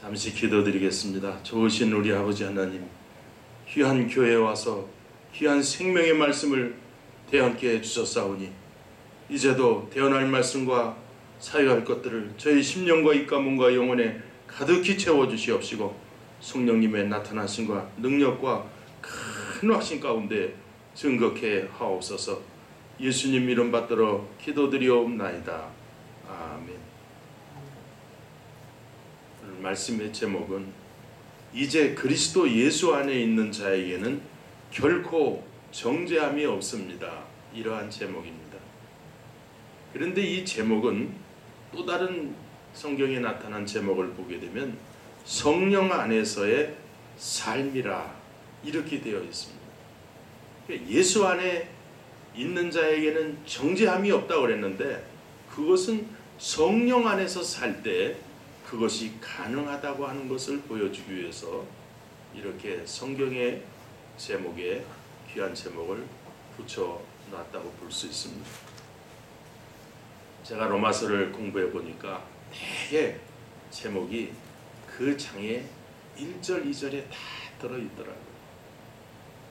잠시 기도드리겠습니다. 좋으신 우리 아버지 하나님, 귀한 교회에 와서 귀한 생명의 말씀을 대언케 해주셨사오니 이제도 대언할 말씀과 사유할 것들을 저희 심령과 입과 몸과 영혼에 가득히 채워주시옵시고 성령님의 나타나심과 능력과 큰 확신 가운데 증거케 하옵소서. 예수님 이름 받들어 기도드리옵나이다. 아멘. 오늘 말씀의 제목은 이제 그리스도 예수 안에 있는 자에게는 결코 정죄함이 없습니다. 이러한 제목입니다. 그런데 이 제목은 또 다른 성경에 나타난 제목을 보게 되면 성령 안에서의 삶이라 이렇게 되어 있습니다. 예수 안에 있는 자에게는 정죄함이 없다고 그랬는데 그것은 성령 안에서 살 때 그것이 가능하다고 하는 것을 보여주기 위해서 이렇게 성경의 제목에 귀한 제목을 붙여놨다고 볼 수 있습니다. 제가 로마서를 공부해 보니까 대개 제목이 그 장에 1절, 2절에 다 들어있더라고요.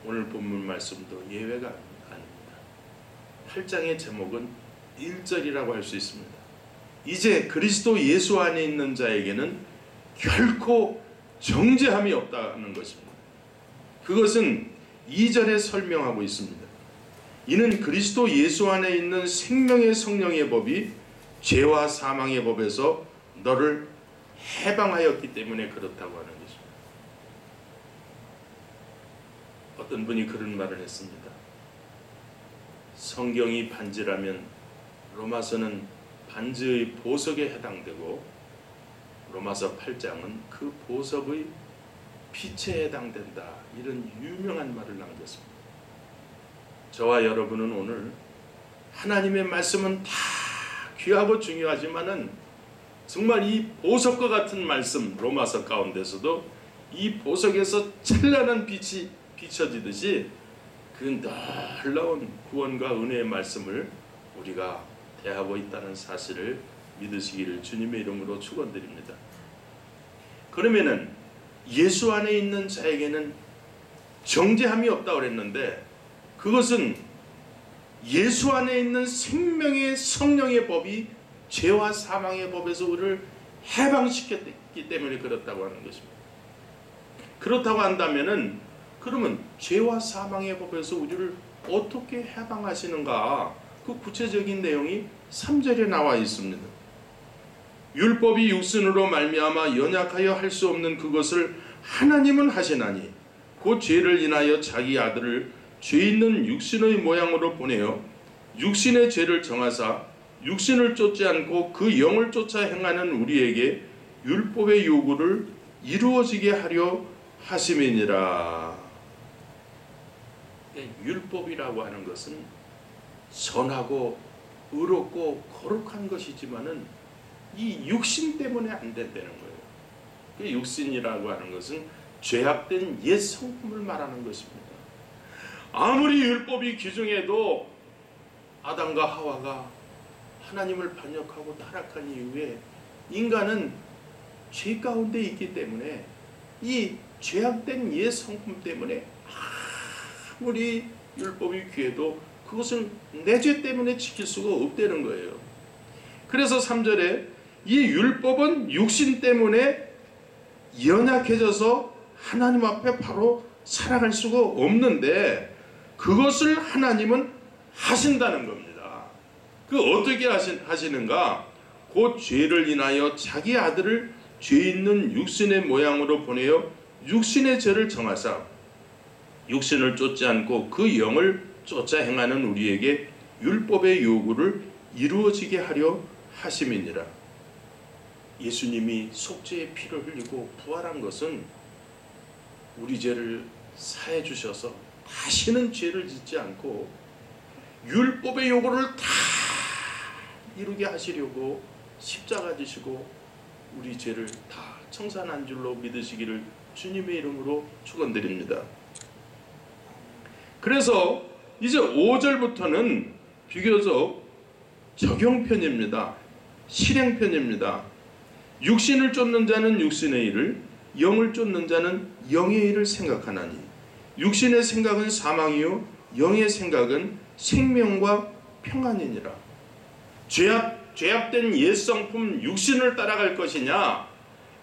오늘 본문 말씀도 예외가 아닙니다. 8장의 제목은 1절이라고 할 수 있습니다. 이제 그리스도 예수 안에 있는 자에게는 결코 정죄함이 없다는 것입니다. 그것은 2절에 설명하고 있습니다. 이는 그리스도 예수 안에 있는 생명의 성령의 법이 죄와 사망의 법에서 너를 해방하였기 때문에 그렇다고 하는 것입니다. 어떤 분이 그런 말을 했습니다. 성경이 반지라면 로마서는 반지의 보석에 해당되고 로마서 8장은 그 보석의 빛에 해당된다. 이런 유명한 말을 남겼습니다. 저와 여러분은 오늘 하나님의 말씀은 다 귀하고 중요하지만은 정말 이 보석과 같은 말씀 로마서 가운데서도 이 보석에서 찬란한 빛이 비춰지듯이 그 놀라운 구원과 은혜의 말씀을 우리가 대하고 있다는 사실을 믿으시기를 주님의 이름으로 축원드립니다. 그러면은 예수 안에 있는 자에게는 정죄함이 없다고 그랬는데 그것은 예수 안에 있는 생명의 성령의 법이 죄와 사망의 법에서 우리를 해방시켰기 때문에 그렇다고 하는 것입니다. 그렇다고 한다면은 그러면 죄와 사망의 법에서 우리를 어떻게 해방하시는가? 그 구체적인 내용이 3절에 나와 있습니다. 율법이 육신으로 말미암아 연약하여 할 수 없는 그것을 하나님은 하시나니 그 죄를 인하여 자기 아들을 죄 있는 육신의 모양으로 보내어 육신의 죄를 정하사 육신을 쫓지 않고 그 영을 쫓아 행하는 우리에게 율법의 요구를 이루어지게 하려 하심이니라. 율법이라고 하는 것은 선하고 의롭고 거룩한 것이지만은 이 육신 때문에 안 된다는 거예요. 그 육신이라고 하는 것은 죄악된 옛 성품을 말하는 것입니다. 아무리 율법이 규정해도 아담과 하와가 하나님을 반역하고 타락한 이후에 인간은 죄 가운데 있기 때문에 이 죄악된 옛 성품 때문에 아무리 율법이 귀해도 그것은 내 죄 때문에 지킬 수가 없다는 거예요. 그래서 3절에 이 율법은 육신 때문에 연약해져서 하나님 앞에 바로 살아갈 수가 없는데 그것을 하나님은 하신다는 겁니다. 그 어떻게 하시는가? 곧 죄를 인하여 자기 아들을 죄 있는 육신의 모양으로 보내어 육신의 죄를 정하사 육신을 쫓지 않고 그 영을 쫓아 행하는 우리에게 율법의 요구를 이루어지게 하려 하심이니라. 예수님이 속죄의 피를 흘리고 부활한 것은 우리 죄를 사해 주셔서 다시는 죄를 짓지 않고 율법의 요구를 다 이루게 하시려고 십자가 지시고 우리 죄를 다 청산한 줄로 믿으시기를 주님의 이름으로 축원드립니다. 그래서 이제 5절부터는 비교적 적용편입니다. 실행편입니다. 육신을 쫓는 자는 육신의 일을, 영을 쫓는 자는 영의 일을 생각하나니 육신의 생각은 사망이요 영의 생각은 생명과 평안이니라. 죄악된 옛성품 육신을 따라갈 것이냐,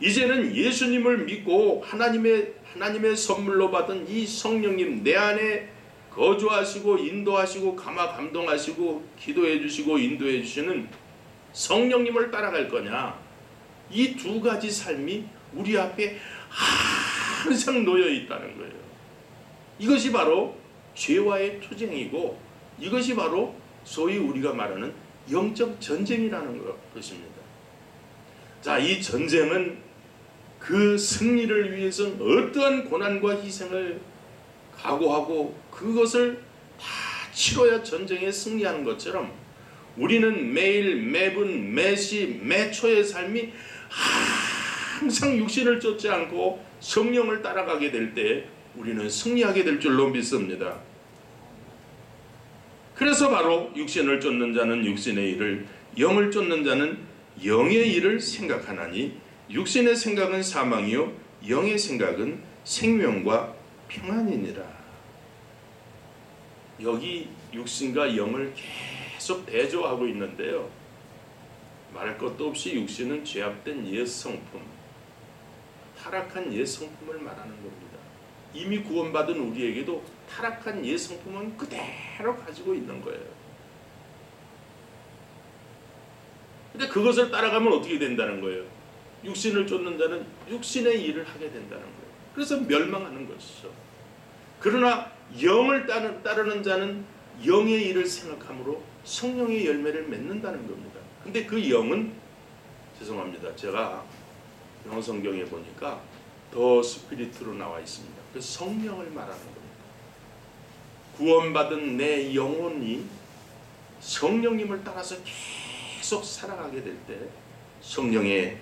이제는 예수님을 믿고 하나님의 선물로 받은 이 성령님 내 안에 거주하시고 인도하시고 감동하시고 기도해 주시고 인도해 주시는 성령님을 따라갈 거냐, 이 두 가지 삶이 우리 앞에 항상 놓여 있다는 거예요. 이것이 바로 죄와의 투쟁이고, 이것이 바로 소위 우리가 말하는 영적 전쟁이라는 것입니다. 자, 이 전쟁은 그 승리를 위해서는 어떠한 고난과 희생을 각오하고 그것을 다 치러야 전쟁에 승리하는 것처럼, 우리는 매일 매분 매시 매초의 삶이 항상 육신을 쫓지 않고 성령을 따라가게 될 때 우리는 승리하게 될 줄로 믿습니다. 그래서 바로 육신을 쫓는 자는 육신의 일을, 영을 쫓는 자는 영의 일을 생각하나니 육신의 생각은 사망이요 영의 생각은 생명과 평안이니라. 여기 육신과 영을 계속 대조하고 있는데요, 말할 것도 없이 육신은 죄악된 옛 성품, 타락한 옛 성품을 말하는 겁니다. 이미 구원받은 우리에게도 타락한 옛 성품은 그대로 가지고 있는 거예요. 근데 그것을 따라가면 어떻게 된다는 거예요? 육신을 쫓는 자는 육신의 일을 하게 된다는 거예요. 그래서 멸망하는 것이죠. 그러나 영을 따르는 자는 영의 일을 생각함으로 성령의 열매를 맺는다는 겁니다. 근데 그 영은, 죄송합니다, 제가 영어 성경에 보니까 더 스피리트로 나와 있습니다. 그 성령을 말하는 겁니다. 구원받은 내 영혼이 성령님을 따라서 계속 살아가게 될 때 성령의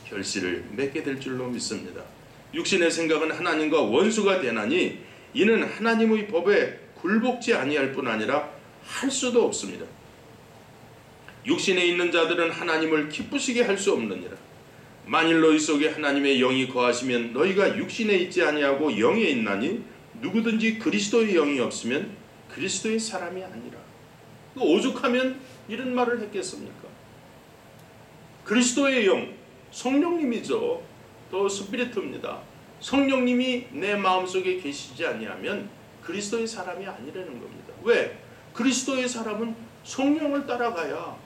결실을 맺게 될 줄로 믿습니다. 육신의 생각은 하나님과 원수가 되나니 이는 하나님의 법에 굴복지 아니할 뿐 아니라 할 수도 없습니다. 육신에 있는 자들은 하나님을 기쁘시게 할 수 없느니라. 만일 너희 속에 하나님의 영이 거하시면 너희가 육신에 있지 아니하고 영에 있나니 누구든지 그리스도의 영이 없으면 그리스도의 사람이 아니라. 오죽하면 이런 말을 했겠습니까? 그리스도의 영, 성령님이죠. 더 스피리트입니다. 성령님이 내 마음속에 계시지 아니하면 그리스도의 사람이 아니라는 겁니다. 왜? 그리스도의 사람은 성령을 따라가야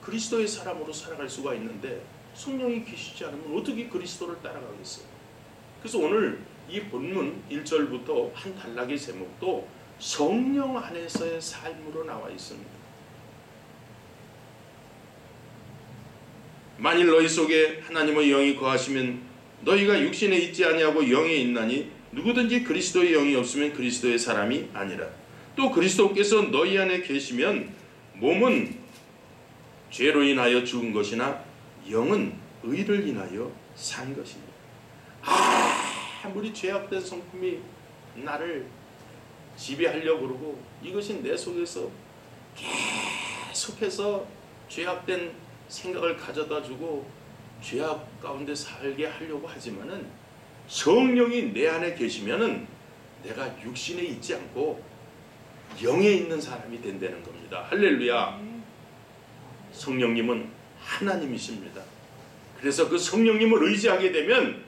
그리스도의 사람으로 살아갈 수가 있는데, 성령이 계시지 않으면 어떻게 그리스도를 따라가겠어요? 그래서 오늘 이 본문 1절부터 한 단락의 제목도 성령 안에서의 삶으로 나와 있습니다. 만일 너희 속에 하나님의 영이 거하시면 너희가 육신에 있지 아니하고 영에 있나니 누구든지 그리스도의 영이 없으면 그리스도의 사람이 아니라. 또 그리스도께서 너희 안에 계시면 몸은 죄로 인하여 죽은 것이나 영은 의를 인하여 산 것입니다. 아무리 죄악된 성품이 나를 지배하려고 그러고 이것이 내 속에서 계속해서 죄악된 생각을 가져다 주고 죄악 가운데 살게 하려고 하지만은, 성령이 내 안에 계시면은 내가 육신에 있지 않고 영에 있는 사람이 된다는 겁니다. 할렐루야. 성령님은 하나님이십니다. 그래서 그 성령님을 의지하게 되면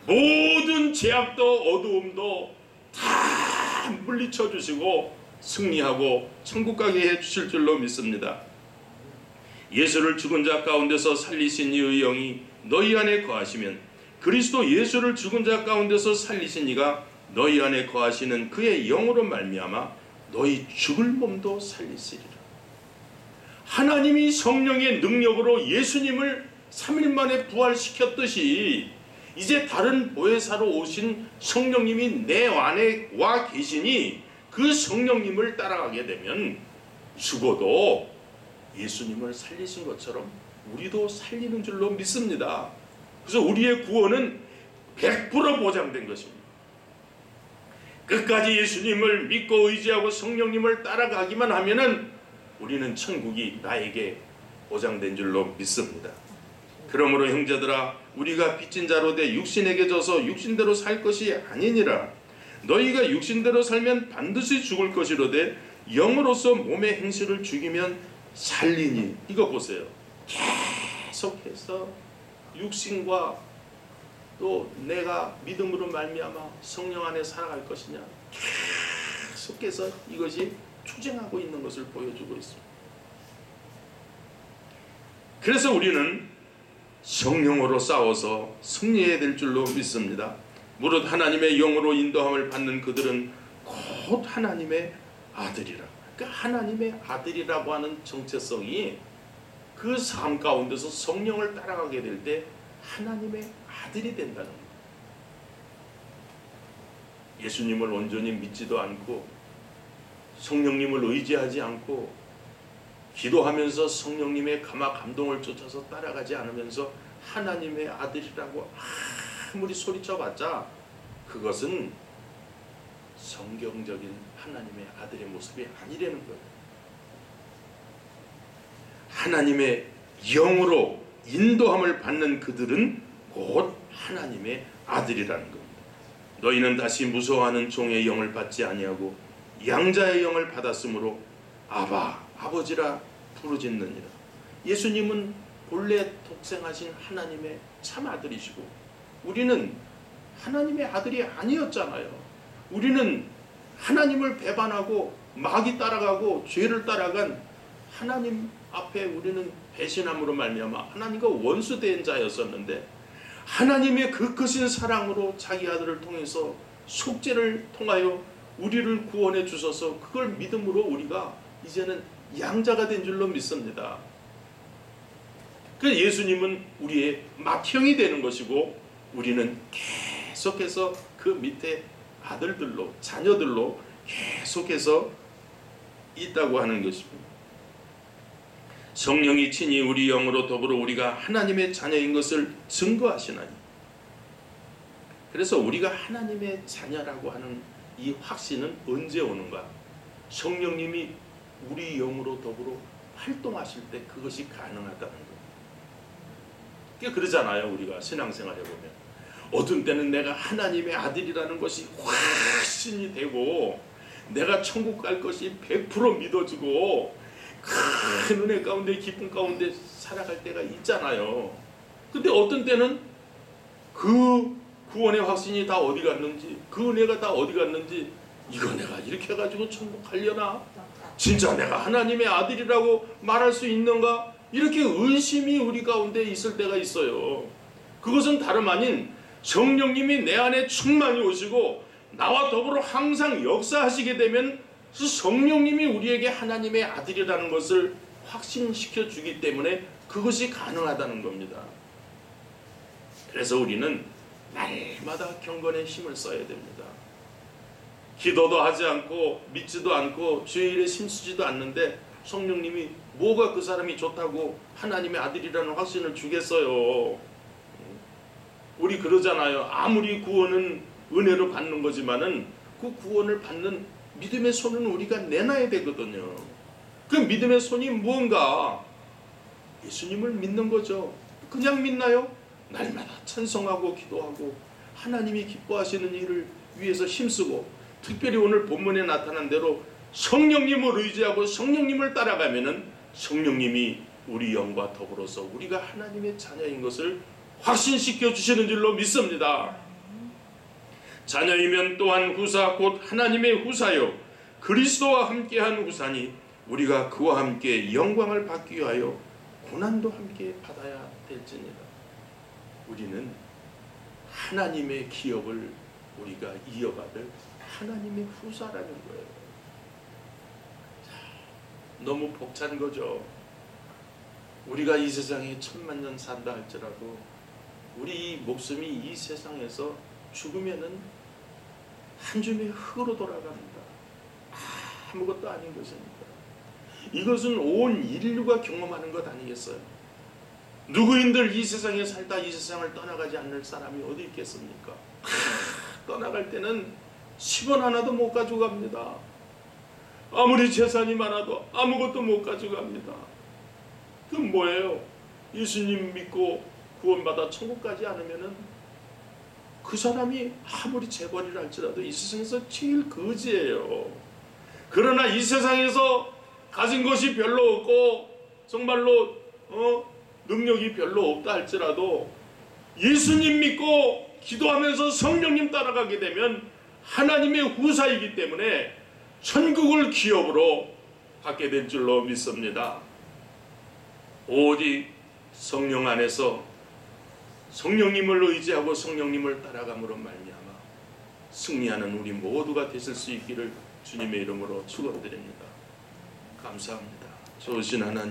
모든 죄악도 어두움도 다 물리쳐 주시고 승리하고 천국 가게 해주실 줄로 믿습니다. 예수를 죽은 자 가운데서 살리신 이의 영이 너희 안에 거하시면 그리스도 예수를 죽은 자 가운데서 살리신 이가 너희 안에 거하시는 그의 영으로 말미암아 너희 죽을 몸도 살리시리라. 하나님이 성령의 능력으로 예수님을 3일 만에 부활시켰듯이 이제 다른 보혜사로 오신 성령님이 내 안에 와 계시니 그 성령님을 따라가게 되면 죽어도 예수님을 살리신 것처럼 우리도 살리는 줄로 믿습니다. 그래서 우리의 구원은 100% 보장된 것입니다. 끝까지 예수님을 믿고 의지하고 성령님을 따라가기만 하면은 우리는 천국이 나에게 보장된 줄로 믿습니다. 그러므로 형제들아 우리가 빚진 자로 돼 육신에게 져서 육신대로 살 것이 아니니라. 너희가 육신대로 살면 반드시 죽을 것이로되 영으로서 몸의 행실을 죽이면 살리니. 이거 보세요. 계속해서 육신과 또 내가 믿음으로 말미암아 성령 안에 살아갈 것이냐, 계속해서 이것이 투쟁하고 있는 것을 보여주고 있습니다. 그래서 우리는 성령으로 싸워서 승리해야 될 줄로 믿습니다. 무릇 하나님의 영으로 인도함을 받는 그들은 곧 하나님의 아들이라. 그러니까 하나님의 아들이라고 하는 정체성이 그 삶 가운데서 성령을 따라가게 될 때 하나님의 아들이 된다는 거예요. 예수님을 온전히 믿지도 않고 성령님을 의지하지 않고 기도하면서 성령님의 감화 감동을 쫓아서 따라가지 않으면서 하나님의 아들이라고 아무리 소리쳐봤자 그것은 성경적인 하나님의 아들의 모습이 아니라는 거예요. 하나님의 영으로 인도함을 받는 그들은 곧 하나님의 아들이라는 겁니다. 너희는 다시 무서워하는 종의 영을 받지 아니하고 양자의 영을 받았으므로 아바 아버지라 부르짖느니라. 예수님은 본래 독생하신 하나님의 참 아들이시고 우리는 하나님의 아들이 아니었잖아요. 우리는 하나님을 배반하고 마귀 따라가고 죄를 따라간 하나님 앞에 우리는 배신함으로 말미암아 하나님과 원수된 자였었는데 하나님의 그 크신 사랑으로 자기 아들을 통해서 속죄를 통하여 우리를 구원해 주셔서 그걸 믿음으로 우리가 이제는 양자가 된 줄로 믿습니다. 그 예수님은 우리의 맏형이 되는 것이고 우리는 계속해서 그 밑에 아들들로 자녀들로 계속해서 있다고 하는 것입니다. 성령이 친히 우리 영으로 더불어 우리가 하나님의 자녀인 것을 증거하시나니. 그래서 우리가 하나님의 자녀라고 하는 이 확신은 언제 오는가? 성령님이 우리 영으로 더불어 활동하실 때 그것이 가능하다는 거예요. 그러잖아요. 우리가 신앙생활 해보면 어떤 때는 내가 하나님의 아들이라는 것이 확신이 되고 내가 천국 갈 것이 100% 믿어지고 큰 은혜 가운데 기쁨 가운데 살아갈 때가 있잖아요. 근데 어떤 때는 그 구원의 확신이 다 어디 갔는지 그 은혜가 다 어디 갔는지 이거 내가 이렇게 해가지고 천국 가려나? 진짜 내가 하나님의 아들이라고 말할 수 있는가? 이렇게 의심이 우리 가운데 있을 때가 있어요. 그것은 다름 아닌 성령님이 내 안에 충만히 오시고 나와 더불어 항상 역사하시게 되면 성령님이 우리에게 하나님의 아들이라는 것을 확신시켜 주기 때문에 그것이 가능하다는 겁니다. 그래서 우리는 날마다 경건의 힘을 써야 됩니다. 기도도 하지 않고 믿지도 않고 주의 일에 힘쓰지도 않는데 성령님이 뭐가 그 사람이 좋다고 하나님의 아들이라는 확신을 주겠어요. 우리 그러잖아요. 아무리 구원은 은혜로 받는 거지만은 그 구원을 받는 믿음의 손은 우리가 내놔야 되거든요. 그 믿음의 손이 무언가? 예수님을 믿는 거죠. 그냥 믿나요? 날마다 찬송하고 기도하고 하나님이 기뻐하시는 일을 위해서 힘쓰고 특별히 오늘 본문에 나타난 대로 성령님을 의지하고 성령님을 따라가면은 성령님이 우리 영과 더불어서 우리가 하나님의 자녀인 것을 확신시켜 주시는 줄로 믿습니다. 자녀이면 또한 후사 곧 하나님의 후사요 그리스도와 함께한 후사니 우리가 그와 함께 영광을 받기 위하여 고난도 함께 받아야 될지니라. 우리는 하나님의 기업을 우리가 이어받을 하나님의 후사라는 거예요. 너무 벅찬 거죠. 우리가 이 세상에 1000만 년 산다 할지라도 우리 목숨이 이 세상에서 죽으면은 한 줌의 흙으로 돌아갑니다. 아무것도 아닌 것입니다. 이것은 온 인류가 경험하는 것 아니겠어요? 누구인들 이 세상에 살다 이 세상을 떠나가지 않을 사람이 어디 있겠습니까? 떠나갈 때는 10원 하나도 못 가지고 갑니다. 아무리 재산이 많아도 아무것도 못 가지고 갑니다. 그건 뭐예요? 예수님 믿고 구원받아 천국 가지 않으면은 그 사람이 아무리 재벌이라 할지라도 이 세상에서 제일 거지예요. 그러나 이 세상에서 가진 것이 별로 없고 정말로 능력이 별로 없다 할지라도 예수님 믿고 기도하면서 성령님 따라가게 되면 하나님의 후사이기 때문에 천국을 기업으로 받게 될 줄로 믿습니다. 오직 성령 안에서 성령님을 의지하고 성령님을 따라감으로 말미암아 승리하는 우리 모두가 되실 수 있기를 주님의 이름으로 축원드립니다. 감사합니다. 좋으신 하나님.